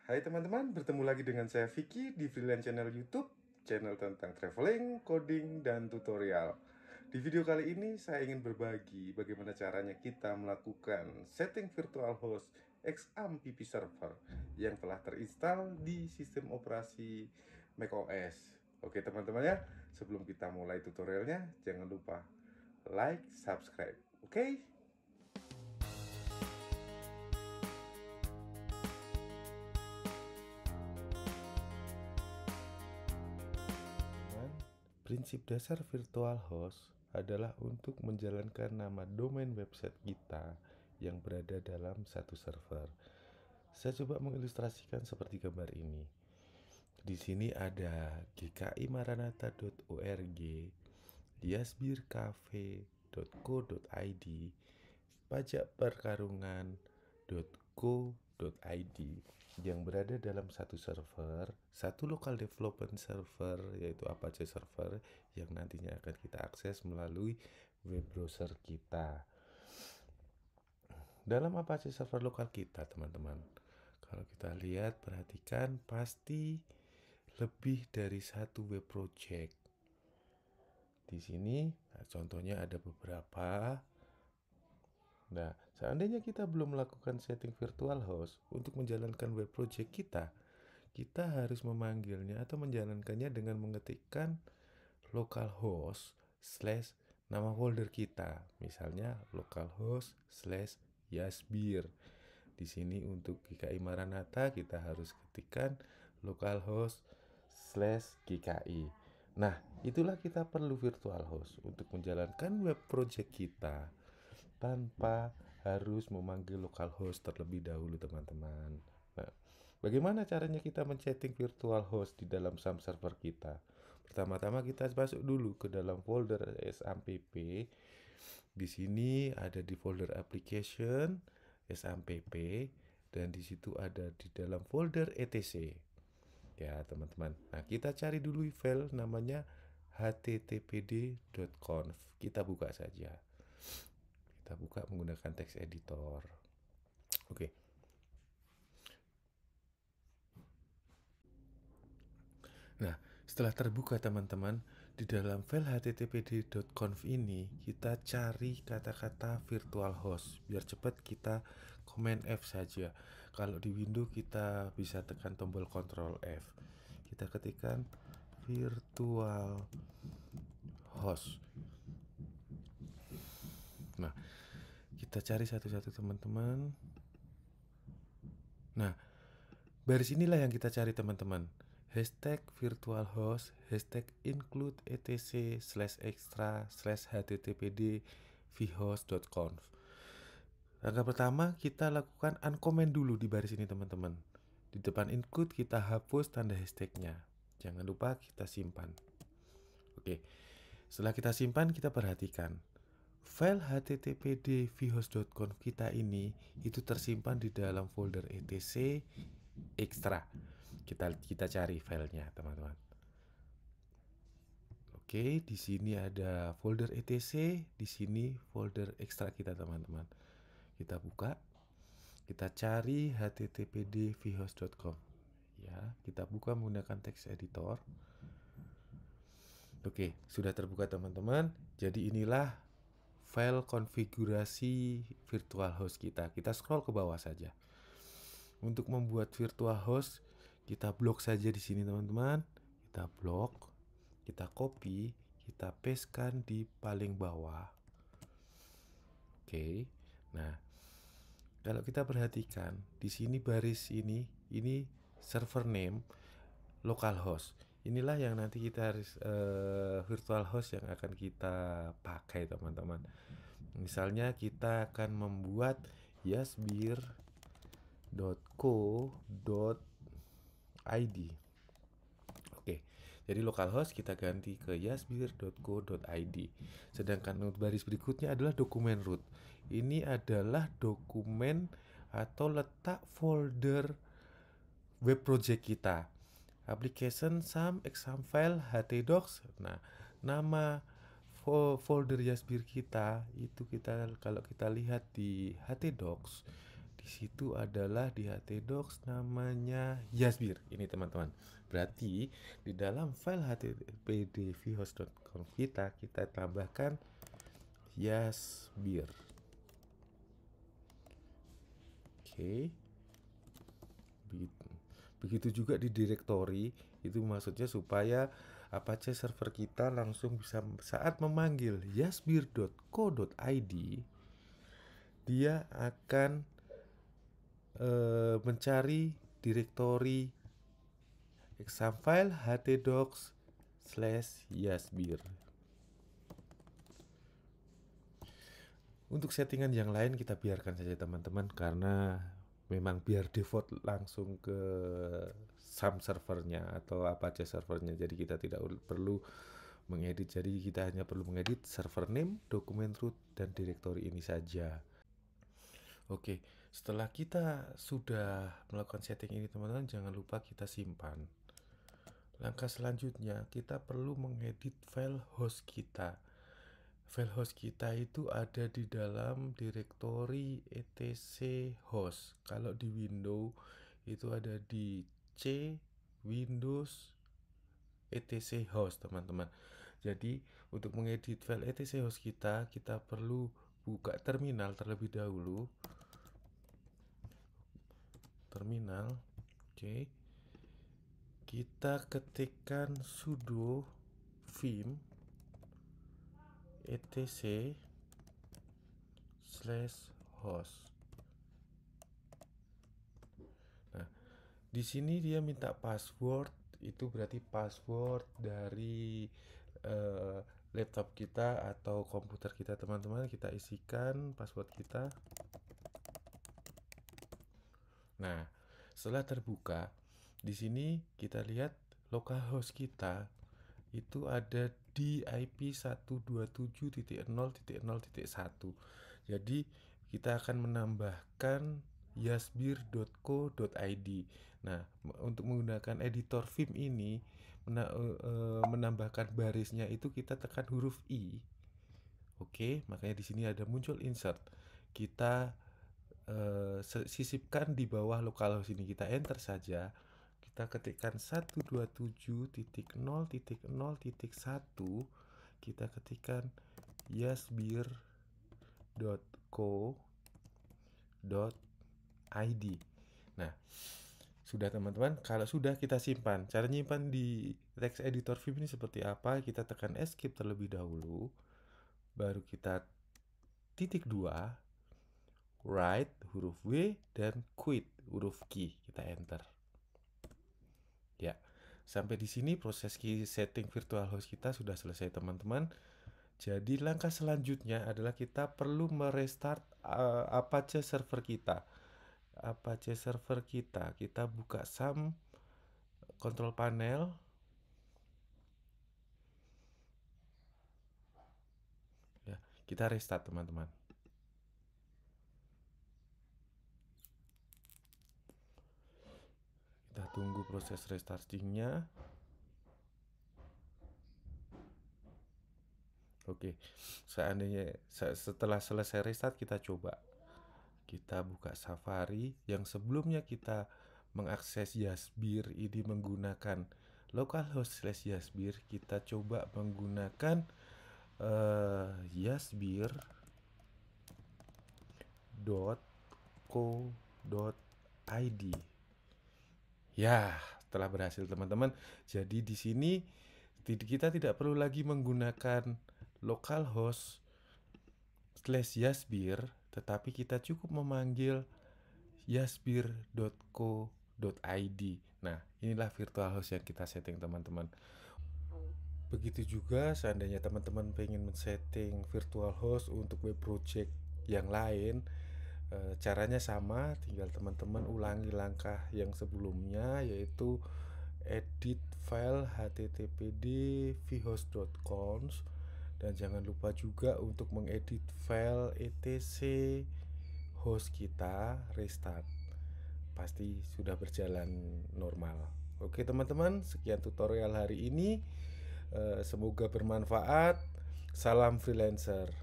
Hai teman-teman, bertemu lagi dengan saya Vicky di Freelance Channel YouTube, channel tentang traveling, coding, dan tutorial. Di video kali ini saya ingin berbagi bagaimana caranya kita melakukan setting virtual host XAMPP server yang telah terinstall di sistem operasi macOS. Oke teman-teman ya, sebelum kita mulai tutorialnya, jangan lupa like, subscribe. Oke? Prinsip dasar virtual host adalah untuk menjalankan nama domain website kita yang berada dalam satu server. Saya coba mengilustrasikan seperti gambar ini. Di sini ada gkimaranatha.org, yasbircafe.co.id, pajakperkarungan.co.id yang berada dalam satu server, satu local development server yaitu Apache server yang nantinya akan kita akses melalui web browser kita. Dalam Apache server lokal kita, teman-teman, kalau kita lihat, perhatikan, pasti lebih dari satu web project. Di sini, contohnya ada beberapa. Nah, seandainya kita belum melakukan setting virtual host untuk menjalankan web project kita harus memanggilnya atau menjalankannya dengan mengetikkan localhost slash nama folder kita. Misalnya localhost/yasbir. Di sini untuk GKI Maranatha kita harus ketikkan localhost/GKI. Nah, itulah kita perlu virtual host untuk menjalankan web project kita tanpa harus memanggil localhost terlebih dahulu, teman-teman. Nah, bagaimana caranya kita men-setting virtual host di dalam SAM server kita? Pertama-tama kita masuk dulu ke dalam folder SAMPP. Di sini ada di folder application SAMPP dan di situ ada di dalam folder etc. Ya, teman-teman. Nah, kita cari dulu file namanya httpd.conf. Kita buka saja. Kita buka menggunakan text editor. Oke. Nah, setelah terbuka, teman-teman, di dalam file httpd.conf ini kita cari kata-kata virtual host. Biar cepat kita Command F saja. Kalau di Windows kita bisa tekan tombol Ctrl F. Kita ketikkan virtual host. Nah, kita cari satu-satu, teman-teman. Nah, baris inilah yang kita cari, teman-teman. Hashtag virtual host, hashtag include etc/extra/httpd vhost.conf. Langkah pertama kita lakukan uncomment dulu di baris ini, teman-teman. Di depan include kita hapus tanda hashtagnya. Jangan lupa kita simpan. Oke, setelah kita simpan, kita perhatikan file httpd vhost.conf kita ini itu tersimpan di dalam folder etc extra. Kita cari filenya, teman-teman. Oke, di sini ada folder etc, di sini folder ekstra kita, teman-teman. Kita buka, kita cari httpd vhost.com. Ya, kita buka menggunakan text editor. Oke, sudah terbuka, teman-teman. Jadi inilah file konfigurasi virtual host kita. Kita scroll ke bawah saja. Untuk membuat virtual host, kita blok saja di sini, teman-teman. Kita blok, kita copy, kita pastekan di paling bawah. Oke. Nah, kalau kita perhatikan di sini baris ini server name localhost. Inilah yang nanti kita harus virtual host yang akan kita pakai, teman-teman. Misalnya kita akan membuat yasbir.co.id. Oke, jadi localhost kita ganti ke yasbir.co.id. Sedangkan baris berikutnya adalah dokumen root. Ini adalah dokumen atau letak folder web project kita. Application SAM exam file htdocs. Nah, nama folder Yasbir kita itu kalau kita lihat di htdocs, di situ adalah di htdocs namanya Yasbir. Ini teman-teman. Berarti di dalam file httpd vhost.conf kita tambahkan Yasbir. Oke. Begitu juga di directory, itu maksudnya supaya Apache server kita langsung bisa saat memanggil yasbir.co.id, dia akan mencari directory exam file htdocs/yasbir. Untuk settingan yang lain kita biarkan saja teman-teman, karena memang biar default langsung ke SAM servernya atau Apache servernya, jadi kita tidak perlu mengedit. Jadi kita hanya perlu mengedit server name, document root, dan directory ini saja. Oke, setelah kita sudah melakukan setting ini teman-teman, jangan lupa kita simpan. Langkah selanjutnya kita perlu mengedit file host kita. File host kita itu ada di dalam directory etc host. Kalau di Windows itu ada di C Windows etc host teman-teman. Jadi untuk mengedit file etc host kita perlu buka terminal terlebih dahulu. Terminal, oke. Kita ketikkan sudo vim etc/host. Nah, di sini dia minta password, itu berarti password dari laptop kita atau komputer kita teman-teman. Kita isikan password kita. Nah, setelah terbuka, di sini kita lihat localhost kita itu ada di IP 127.0.0.1. Jadi kita akan menambahkan yasbir.co.id. Nah, untuk menggunakan editor vim ini, menambahkan barisnya itu kita tekan huruf I. Oke, makanya di sini ada muncul insert. Kita sisipkan di bawah localhost ini, kita enter saja. Kita ketikkan 127.0.0.1, kita ketikkan yasbir.co.id. Nah, sudah teman-teman. Kalau sudah, kita simpan. Cara nyimpan di text editor vim ini seperti apa? Kita tekan escape terlebih dahulu, baru kita titik 2, write huruf W, dan quit huruf Q. Kita enter. Ya, sampai di sini proses setting virtual host kita sudah selesai teman-teman. Jadi langkah selanjutnya adalah kita perlu merestart Apache server kita. Apache server kita buka SAM control panel. Ya, kita restart teman-teman. Kita tunggu proses restartingnya. Oke, seandainya setelah selesai restart, kita coba. Kita buka Safari. Yang sebelumnya kita mengakses Yasbir ini menggunakan localhost/yasbir, kita coba menggunakan yasbir.co.id. Ya, telah berhasil teman-teman. Jadi di sini kita tidak perlu lagi menggunakan localhost/yasbir, tetapi kita cukup memanggil yasbir.co.id. Nah, inilah virtual host yang kita setting teman-teman. Begitu juga seandainya teman-teman pengen men-setting virtual host untuk web project yang lain, caranya sama, tinggal teman-teman ulangi langkah yang sebelumnya, yaitu edit file httpd vhost.conf, dan jangan lupa juga untuk mengedit file etc host kita, restart. Pasti sudah berjalan normal. Oke teman-teman, sekian tutorial hari ini. Semoga bermanfaat. Salam freelancer.